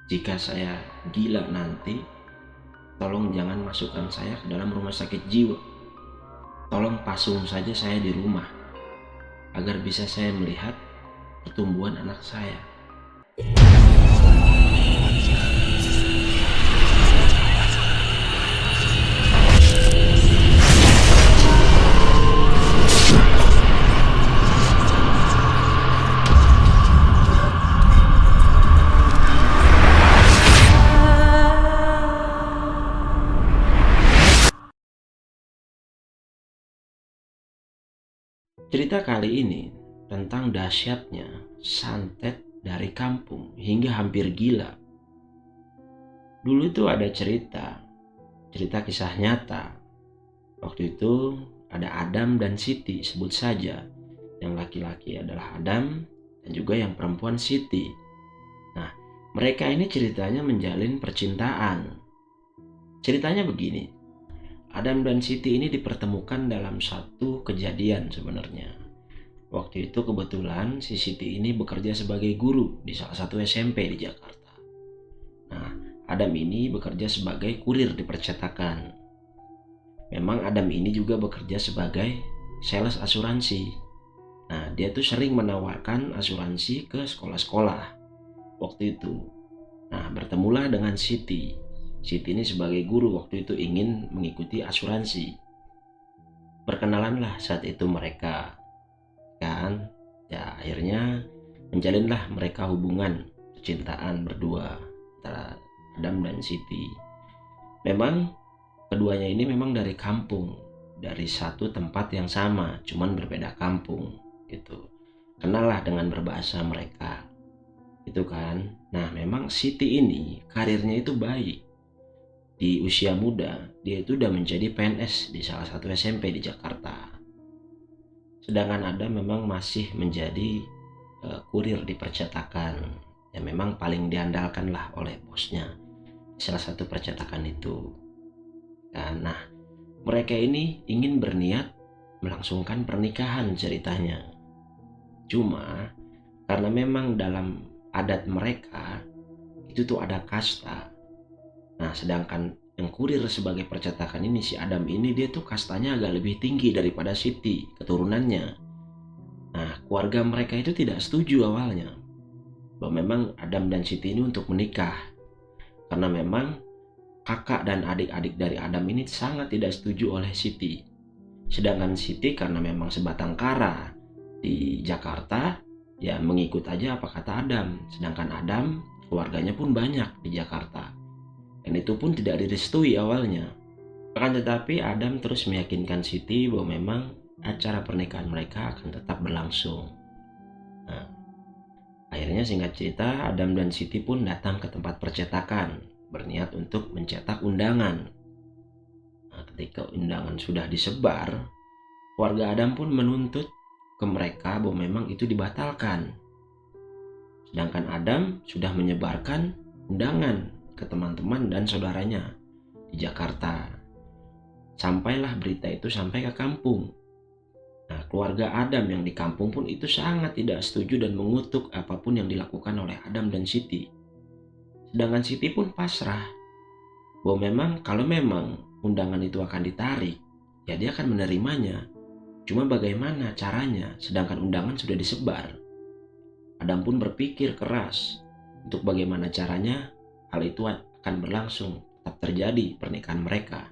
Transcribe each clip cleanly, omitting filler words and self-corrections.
Jika saya gila nanti, tolong jangan masukkan saya ke dalam rumah sakit jiwa. Tolong pasung saja saya di rumah, agar bisa saya melihat pertumbuhan anak saya. Cerita kali ini tentang dahsyatnya santet dari kampung hingga hampir gila. Dulu itu ada cerita kisah nyata. Waktu itu ada Adam dan Siti, sebut saja. Yang laki-laki adalah Adam dan juga yang perempuan Siti. Nah, mereka ini ceritanya menjalin percintaan. Ceritanya begini, Adam dan Siti ini dipertemukan dalam satu kejadian sebenarnya. Waktu itu kebetulan si Siti ini bekerja sebagai guru di salah satu SMP di Jakarta. Nah, Adam ini bekerja sebagai kurir di percetakan. Memang Adam ini juga bekerja sebagai sales asuransi. Nah, dia tuh sering menawarkan asuransi ke sekolah-sekolah waktu itu. Nah, bertemulah dengan Siti. Siti ini sebagai guru waktu itu ingin mengikuti asuransi. Perkenalanlah saat itu mereka, kan? Ya, akhirnya menjalinlah mereka hubungan percintaan berdua antara Adam dan Siti. Memang keduanya ini memang dari kampung, dari satu tempat yang sama, cuman berbeda kampung gitu. Kenallah dengan berbahasa mereka, itu kan. Nah, memang Siti ini karirnya itu baik. Di usia muda, dia itu udah menjadi PNS di salah satu SMP di Jakarta. Sedangkan Adam memang masih menjadi kurir di percetakan. Ya memang paling diandalkan lah oleh bosnya di salah satu percetakan itu. Nah, mereka ini ingin berniat melangsungkan pernikahan ceritanya. Cuma karena memang dalam adat mereka itu tuh ada kasta. Nah, sedangkan yang kurir sebagai percetakan ini, si Adam ini, dia tuh kastanya agak lebih tinggi daripada Siti, keturunannya. Nah, keluarga mereka itu tidak setuju awalnya bahwa memang Adam dan Siti ini untuk menikah. Karena memang kakak dan adik-adik dari Adam ini sangat tidak setuju oleh Siti. Sedangkan Siti karena memang sebatang kara di Jakarta, ya mengikut aja apa kata Adam. Sedangkan Adam, keluarganya pun banyak di Jakarta. Dan itu pun tidak direstui awalnya. Akan tetapi Adam terus meyakinkan Siti bahwa memang acara pernikahan mereka akan tetap berlangsung. Nah, akhirnya singkat cerita, Adam dan Siti pun datang ke tempat percetakan, berniat untuk mencetak undangan. Nah, ketika undangan sudah disebar, keluarga Adam pun menuntut ke mereka bahwa memang itu dibatalkan. Sedangkan Adam sudah menyebarkan undangan ke teman-teman dan saudaranya di Jakarta. Sampailah berita itu sampai ke kampung. Nah, keluarga Adam yang di kampung pun itu sangat tidak setuju dan mengutuk apapun yang dilakukan oleh Adam dan Siti. Sedangkan Siti pun pasrah bahwa memang kalau memang undangan itu akan ditarik, ya dia akan menerimanya. Cuma bagaimana caranya, sedangkan undangan sudah disebar. Adam pun berpikir keras untuk bagaimana caranya hal itu akan berlangsung, tetap terjadi pernikahan mereka.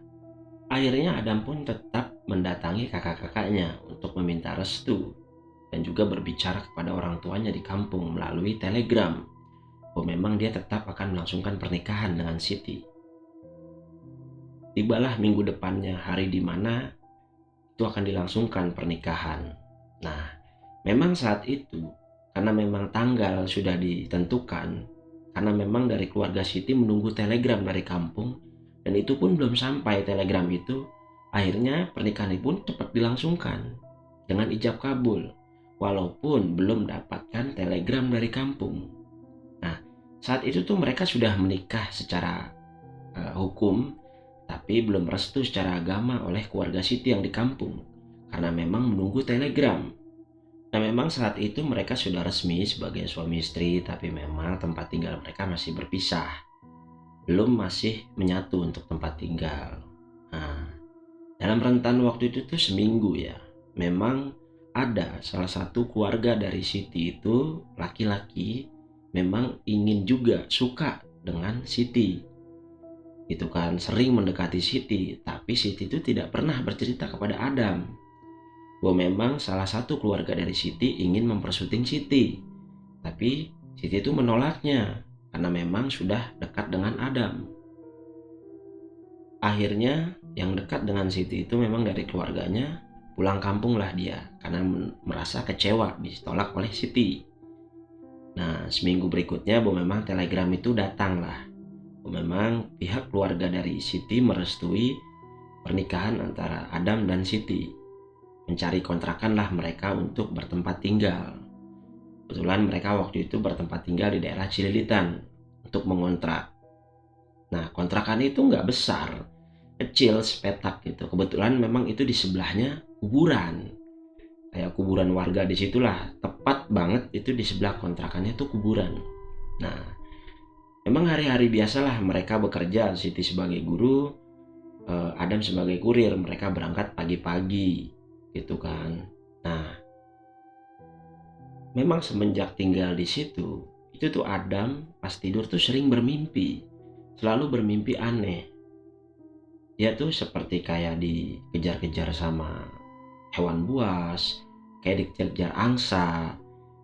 Akhirnya Adam pun tetap mendatangi kakak-kakaknya untuk meminta restu dan juga berbicara kepada orang tuanya di kampung melalui telegram bahwa memang dia tetap akan melangsungkan pernikahan dengan Siti. Tibalah minggu depannya hari di mana itu akan dilangsungkan pernikahan. Nah, memang saat itu karena memang tanggal sudah ditentukan, karena memang dari keluarga Siti menunggu telegram dari kampung, dan itu pun belum sampai telegram itu, akhirnya pernikahan itu pun cepat dilangsungkan dengan ijab kabul, walaupun belum dapatkan telegram dari kampung. Nah, saat itu tuh mereka sudah menikah secara hukum, tapi belum restu secara agama oleh keluarga Siti yang di kampung, karena memang menunggu telegram. Nah, memang saat itu mereka sudah resmi sebagai suami istri, tapi memang tempat tinggal mereka masih berpisah, belum masih menyatu untuk tempat tinggal. Nah, dalam rentan waktu itu tuh seminggu ya, memang ada salah satu keluarga dari Siti itu, laki-laki, memang ingin juga suka dengan Siti. Itu kan sering mendekati Siti, tapi Siti itu tidak pernah bercerita kepada Adam bahwa memang salah satu keluarga dari Siti ingin mempersuting Siti. Tapi Siti itu menolaknya karena memang sudah dekat dengan Adam. Akhirnya yang dekat dengan Siti itu memang dari keluarganya pulang kampung lah dia karena merasa kecewa ditolak oleh Siti. Nah, seminggu berikutnya bahwa memang telegram itu datang lah. Memang pihak keluarga dari Siti merestui pernikahan antara Adam dan Siti. Mencari kontrakan lah mereka untuk bertempat tinggal. Kebetulan mereka waktu itu bertempat tinggal di daerah Cililitan untuk mengontrak. Nah, kontrakan itu nggak besar, kecil, sepetak gitu. Kebetulan memang itu di sebelahnya kuburan. Kayak kuburan warga di situlah, tepat banget itu di sebelah kontrakannya tuh kuburan. Nah, memang hari-hari biasalah mereka bekerja, Siti sebagai guru, Adam sebagai kurir. Mereka berangkat pagi-pagi gitu kan. Nah, memang semenjak tinggal di situ, itu tuh Adam pas tidur tuh sering bermimpi. Selalu bermimpi aneh. Dia tuh seperti kayak dikejar-kejar sama hewan buas, kayak dikejar angsa,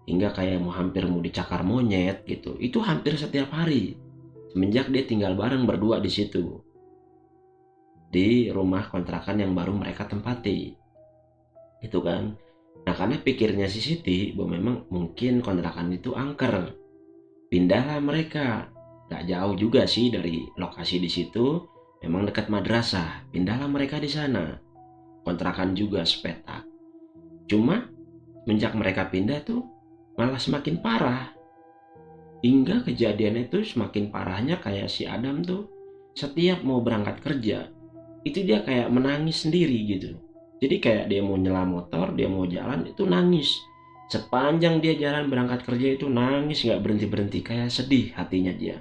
hingga kayak hampir mau dicakar monyet gitu. Itu hampir setiap hari. Semenjak dia tinggal bareng berdua di situ. Di rumah kontrakan yang baru mereka tempati. Itu kan. Nah, karena pikirnya si Siti bahwa memang mungkin kontrakan itu angker. Pindahlah mereka. Gak jauh juga sih dari lokasi di situ. Memang dekat madrasah. Pindahlah mereka di sana. Kontrakan juga sepetak. Cuma semenjak mereka pindah tuh malah semakin parah. Hingga kejadian itu semakin parahnya kayak si Adam tuh setiap mau berangkat kerja itu dia kayak menangis sendiri gitu. Jadi kayak dia mau nyela motor, dia mau jalan itu nangis. Sepanjang dia jalan berangkat kerja itu nangis gak berhenti-berhenti, kayak sedih hatinya dia.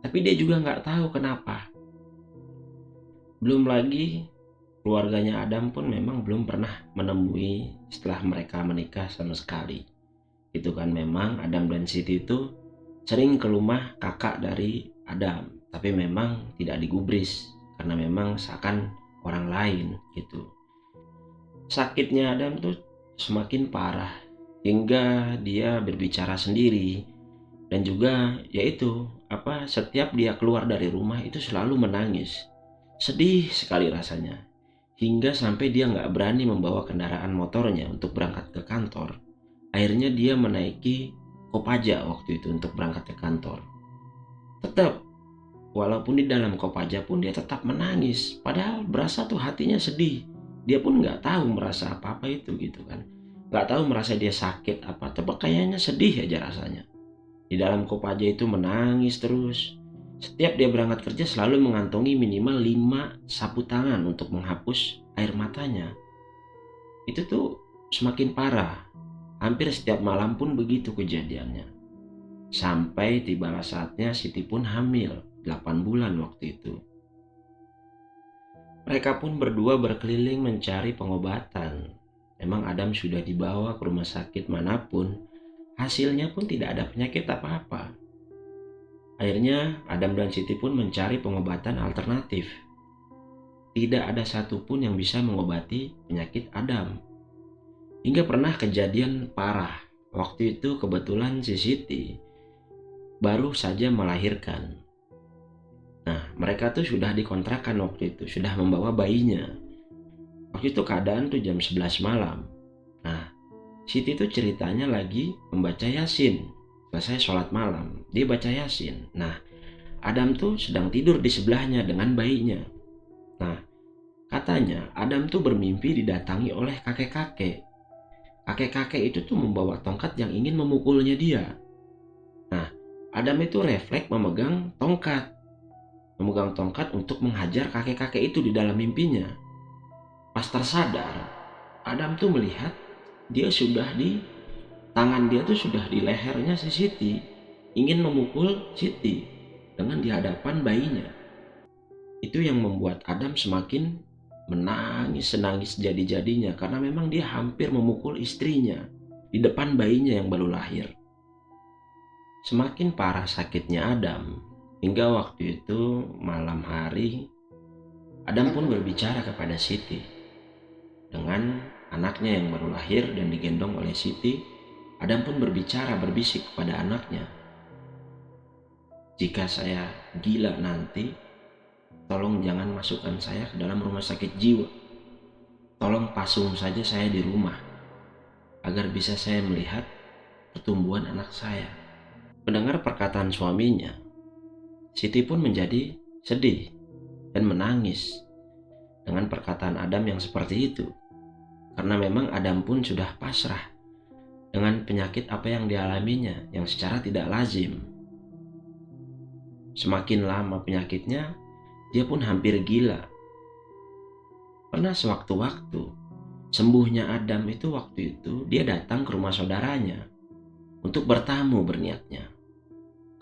Tapi dia juga gak tahu kenapa. Belum lagi keluarganya Adam pun memang belum pernah menemui setelah mereka menikah sama sekali. Itu kan memang Adam dan Siti itu sering ke rumah kakak dari Adam, tapi memang tidak digubris karena memang seakan orang lain gitu. Sakitnya Adam tuh semakin parah hingga dia berbicara sendiri, dan juga yaitu setiap dia keluar dari rumah itu selalu menangis. Sedih sekali rasanya. Hingga sampai dia nggak berani membawa kendaraan motornya untuk berangkat ke kantor. Akhirnya dia menaiki Kopaja waktu itu untuk berangkat ke kantor. Tetap, walaupun di dalam Kopaja pun dia tetap menangis. Padahal berasa tuh hatinya sedih. Dia pun nggak tahu merasa apa-apa itu gitu kan. Nggak tahu merasa dia sakit apa. Tapi kayaknya sedih aja rasanya. Di dalam Kopaja itu menangis terus. Setiap dia berangkat kerja selalu mengantongi minimal 5 sapu tangan untuk menghapus air matanya. Itu tuh semakin parah. Hampir setiap malam pun begitu kejadiannya. Sampai tibalah saatnya Siti pun hamil 8 bulan waktu itu. Mereka pun berdua berkeliling mencari pengobatan. Memang Adam sudah dibawa ke rumah sakit manapun, hasilnya pun tidak ada penyakit apa-apa. Akhirnya Adam dan Siti pun mencari pengobatan alternatif. Tidak ada satupun yang bisa mengobati penyakit Adam. Hingga pernah kejadian parah. Waktu itu kebetulan si Siti baru saja melahirkan. Nah, mereka tuh sudah dikontrakan waktu itu, sudah membawa bayinya. Waktu itu keadaan tuh jam 11 malam. Nah, Siti tuh ceritanya lagi membaca Yasin. Selesai sholat malam, dia baca Yasin. Nah, Adam tuh sedang tidur di sebelahnya dengan bayinya. Nah, katanya Adam tuh bermimpi didatangi oleh kakek-kakek. Kakek-kakek itu tuh membawa tongkat yang ingin memukulnya dia. Nah, Adam itu refleks memegang tongkat. Memegang tongkat untuk menghajar kakek-kakek itu di dalam mimpinya. Pas tersadar, Adam tuh melihat dia sudah di tangan dia tuh sudah di lehernya si Siti, ingin memukul Siti dengan di hadapan bayinya. Itu yang membuat Adam semakin menangis senangis jadi-jadinya, karena memang dia hampir memukul istrinya di depan bayinya yang baru lahir. Semakin parah sakitnya Adam, hingga waktu itu malam hari Adam pun berbicara kepada Siti. Dengan anaknya yang baru lahir dan digendong oleh Siti, Adam pun berbicara berbisik kepada anaknya, "Jika saya gila nanti, tolong jangan masukkan saya ke dalam rumah sakit jiwa. Tolong pasung saja saya di rumah, agar bisa saya melihat pertumbuhan anak saya." Mendengar perkataan suaminya, Siti pun menjadi sedih dan menangis dengan perkataan Adam yang seperti itu. Karena memang Adam pun sudah pasrah dengan penyakit apa yang dialaminya yang secara tidak lazim. Semakin lama penyakitnya, dia pun hampir gila. Pernah sewaktu-waktu, sembuhnya Adam itu waktu itu dia datang ke rumah saudaranya untuk bertamu berniatnya.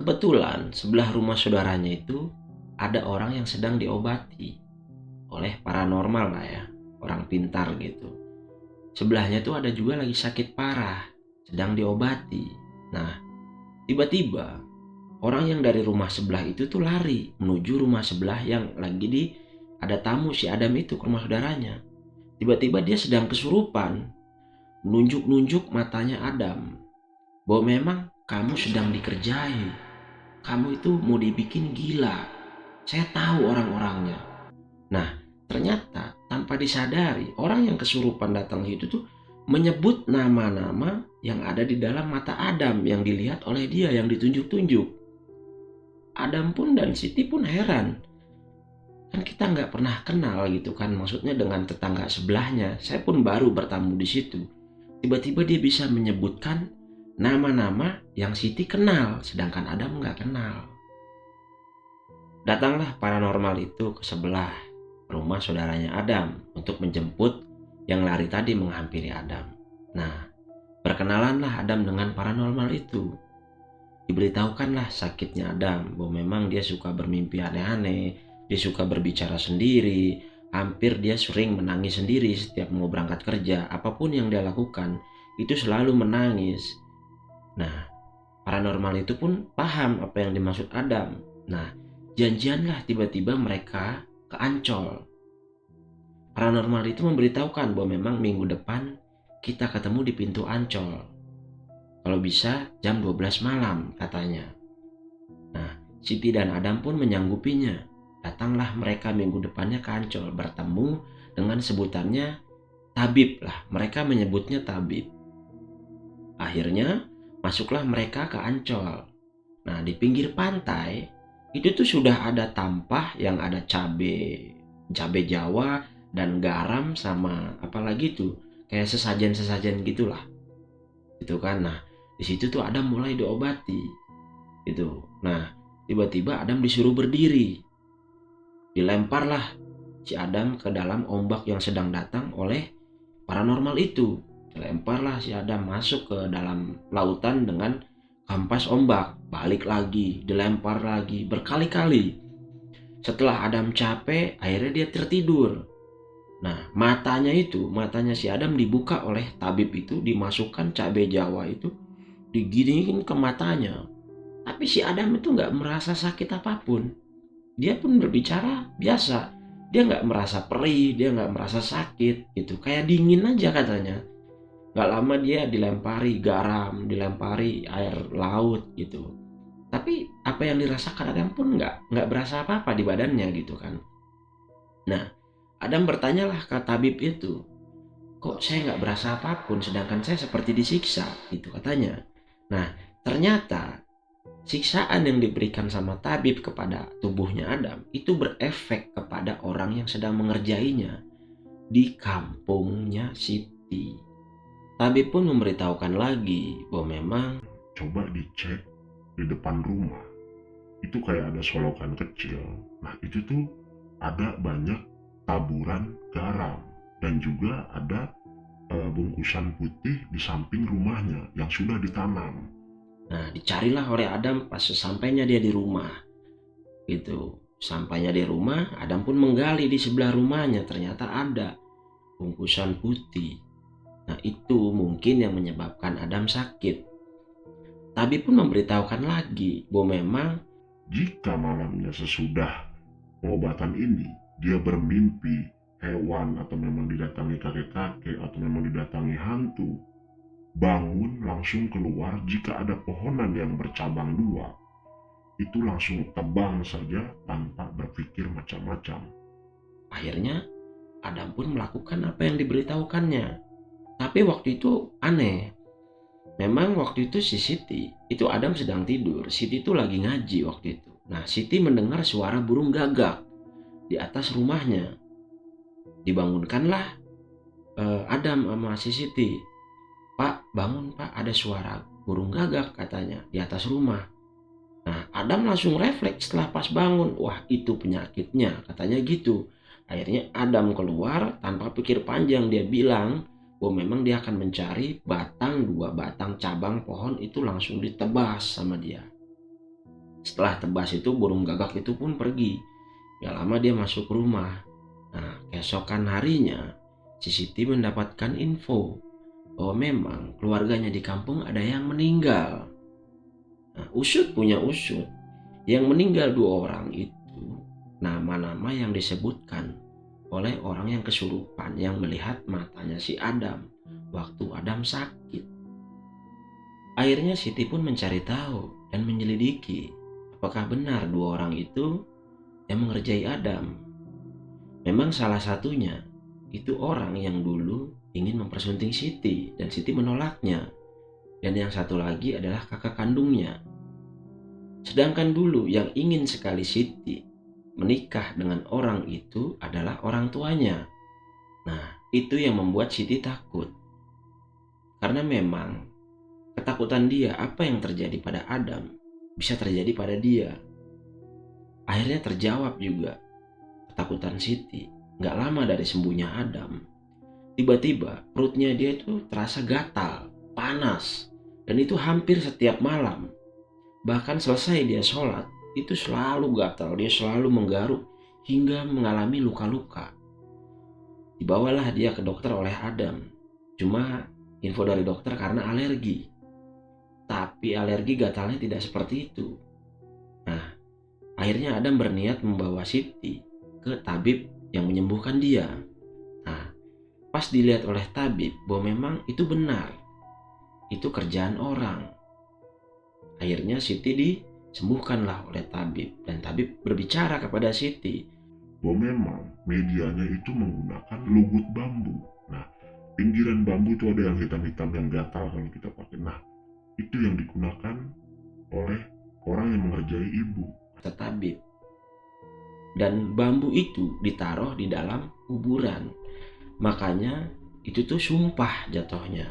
Kebetulan sebelah rumah saudaranya itu ada orang yang sedang diobati oleh paranormal lah ya, orang pintar gitu. Sebelahnya tuh ada juga lagi sakit parah, sedang diobati. Nah, tiba-tiba orang yang dari rumah sebelah itu tuh lari menuju rumah sebelah yang lagi ada tamu si Adam itu ke rumah saudaranya. Tiba-tiba dia sedang kesurupan, menunjuk-nunjuk matanya Adam, bahwa memang kamu sedang dikerjai. Kamu itu mau dibikin gila. Saya tahu orang-orangnya. Nah, ternyata tanpa disadari, orang yang kesurupan datang itu tuh menyebut nama-nama yang ada di dalam mata Adam yang dilihat oleh dia, yang ditunjuk-tunjuk. Adam pun dan Siti pun heran. Kan kita nggak pernah kenal gitu kan, maksudnya dengan tetangga sebelahnya. Saya pun baru bertamu di situ. Tiba-tiba dia bisa menyebutkan nama-nama yang Siti kenal, sedangkan Adam nggak kenal. Datanglah paranormal itu ke sebelah rumah saudaranya Adam untuk menjemput yang lari tadi menghampiri Adam. Nah, berkenalanlah Adam dengan paranormal itu. Diberitahukanlah sakitnya Adam, bahwa memang dia suka bermimpi aneh-aneh, dia suka berbicara sendiri, hampir dia sering menangis sendiri setiap mau berangkat kerja. Apapun yang dia lakukan, itu selalu menangis. Nah, paranormal itu pun paham apa yang dimaksud Adam. Nah, janjianlah tiba-tiba mereka ke Ancol. Paranormal itu memberitahukan bahwa memang minggu depan kita ketemu di pintu Ancol. Kalau bisa jam 12 malam katanya. Nah, Siti dan Adam pun menyanggupinya. Datanglah mereka minggu depannya ke Ancol, bertemu dengan sebutannya tabib lah. Mereka menyebutnya tabib. Akhirnya masuklah mereka ke Ancol. Nah, di pinggir pantai itu tuh sudah ada tampah yang ada cabe Jawa dan garam sama apalagi tuh kayak sesajen-sesajen gitulah. Itu kan. Nah, di situ tuh Adam mulai diobati. Itu. Nah, tiba-tiba Adam disuruh berdiri. Dilemparlah si Adam ke dalam ombak yang sedang datang oleh paranormal itu. Dilemparlah si Adam masuk ke dalam lautan dengan kampas ombak, balik lagi, dilempar lagi, berkali-kali. Setelah Adam capek, akhirnya dia tertidur. Nah, matanya si Adam dibuka oleh tabib itu, dimasukkan cabai Jawa itu, diginiin ke matanya. Tapi si Adam itu nggak merasa sakit apapun. Dia pun berbicara biasa. Dia nggak merasa perih, dia nggak merasa sakit, gitu. Kayak dingin aja katanya. Gak lama dia dilempari garam, dilempari air laut gitu. Tapi apa yang dirasakan Adam pun nggak berasa apa-apa di badannya gitu kan. Nah, Adam bertanyalah ke tabib itu, kok saya nggak berasa apapun sedangkan saya seperti disiksa gitu katanya. Nah, ternyata siksaan yang diberikan sama tabib kepada tubuhnya Adam itu berefek kepada orang yang sedang mengerjainya di kampungnya Siti. Tabib pun memberitahukan lagi bahwa memang coba dicek di depan rumah. Itu kayak ada solokan kecil. Nah, itu tuh ada banyak taburan garam dan juga ada bungkusan putih di samping rumahnya yang sudah ditanam. Nah, dicarilah oleh Adam pas sesampainya dia di rumah. Gitu. Sampainya di rumah, Adam pun menggali di sebelah rumahnya, ternyata ada bungkusan putih. Nah, itu mungkin yang menyebabkan Adam sakit. Tabib pun memberitahukan lagi bahwa memang Jika malamnya sesudah pengobatan ini, dia bermimpi hewan atau memang didatangi kakek-kakek atau memang didatangi hantu, bangun langsung keluar. Jika ada pohonan yang bercabang dua, itu langsung tebang saja tanpa berpikir macam-macam. akhirnya Adam pun melakukan apa yang diberitahukannya. Tapi waktu itu aneh. Memang waktu itu si Siti, itu Adam sedang tidur. Siti itu lagi ngaji waktu itu. Nah, Siti mendengar suara burung gagak di atas rumahnya. Dibangunkanlah Adam sama si Siti. Pak, bangun pak, ada suara burung gagak katanya di atas rumah. Nah, Adam langsung refleks setelah pas bangun. Wah, itu penyakitnya, katanya gitu. Akhirnya Adam keluar tanpa pikir panjang. Dia bilang bahwa memang dia akan mencari dua batang cabang pohon itu langsung ditebas sama dia. Setelah tebas itu burung gagak itu pun pergi. Gak lama dia masuk rumah. Nah, keesokan harinya si Siti mendapatkan info bahwa memang keluarganya di kampung ada yang meninggal. Nah, usut punya usut. Yang meninggal 2 orang itu nama-nama yang disebutkan oleh orang yang kesurupan yang melihat matanya si Adam waktu Adam sakit. Akhirnya Siti pun mencari tahu dan menyelidiki apakah benar 2 orang itu yang mengerjai Adam. Memang salah satunya itu orang yang dulu ingin mempersunting Siti dan Siti menolaknya. Dan yang satu lagi adalah kakak kandungnya. Sedangkan dulu yang ingin sekali Siti menikah dengan orang itu adalah orang tuanya. Nah, itu yang membuat Siti takut. Karena memang ketakutan dia apa yang terjadi pada Adam bisa terjadi pada dia. Akhirnya terjawab juga ketakutan Siti. Gak lama dari sembuhnya Adam, tiba-tiba perutnya dia itu terasa gatal, panas, dan itu hampir setiap malam. Bahkan selesai dia sholat, itu selalu gatal, dia selalu menggaruk hingga mengalami luka-luka. Dibawalah dia ke dokter oleh Adam. Cuma info dari dokter karena alergi. Tapi alergi gatalnya tidak seperti itu. Nah, akhirnya Adam berniat membawa Siti ke tabib yang menyembuhkan dia. Nah, pas dilihat oleh tabib bahwa memang itu benar. Itu kerjaan orang. Akhirnya Siti disembuhkanlah oleh tabib. Dan tabib berbicara kepada Siti Bahwa memang medianya itu menggunakan lugut bambu. Nah, pinggiran bambu itu ada yang hitam-hitam yang gatal kalau kita pakai. Nah, itu yang digunakan oleh orang yang mengerjai ibu. kata tabib. Dan bambu itu ditaruh di dalam kuburan. Makanya itu tuh sumpah jatuhnya.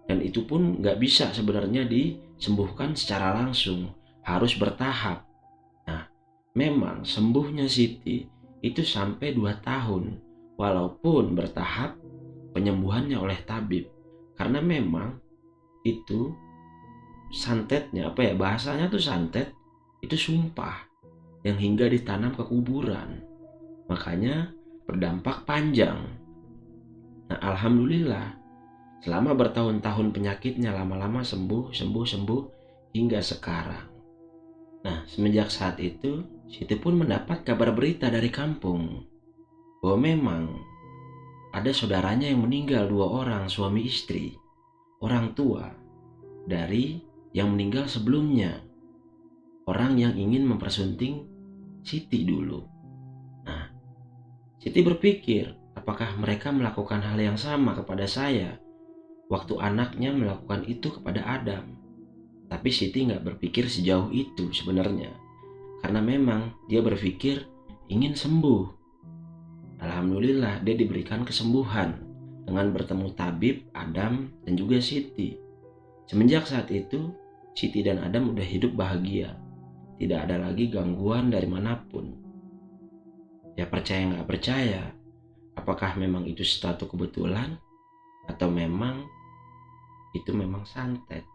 Dan itu pun gak bisa sebenarnya disembuhkan secara langsung. Harus bertahap. Nah, memang sembuhnya Siti itu sampai 2 tahun. Walaupun bertahap penyembuhannya oleh tabib. Karena memang itu santetnya, bahasanya tuh santet, itu sumpah yang hingga ditanam ke kuburan. Makanya berdampak panjang. Nah, alhamdulillah selama bertahun-tahun penyakitnya lama-lama sembuh hingga sekarang. Nah, semenjak saat itu Siti pun mendapat kabar berita dari kampung bahwa memang ada saudaranya yang meninggal 2 orang, suami istri, orang tua dari yang meninggal sebelumnya, orang yang ingin mempersunting Siti dulu. Nah, Siti berpikir, apakah mereka melakukan hal yang sama kepada saya waktu anaknya melakukan itu kepada Adam? Tapi Siti nggak berpikir sejauh itu sebenarnya, karena memang dia berpikir ingin sembuh. Alhamdulillah dia diberikan kesembuhan dengan bertemu tabib, Adam, dan juga Siti. Semenjak saat itu, Siti dan Adam udah hidup bahagia. Tidak ada lagi gangguan dari manapun. Ya percaya nggak percaya, apakah memang itu suatu kebetulan atau memang itu memang santet.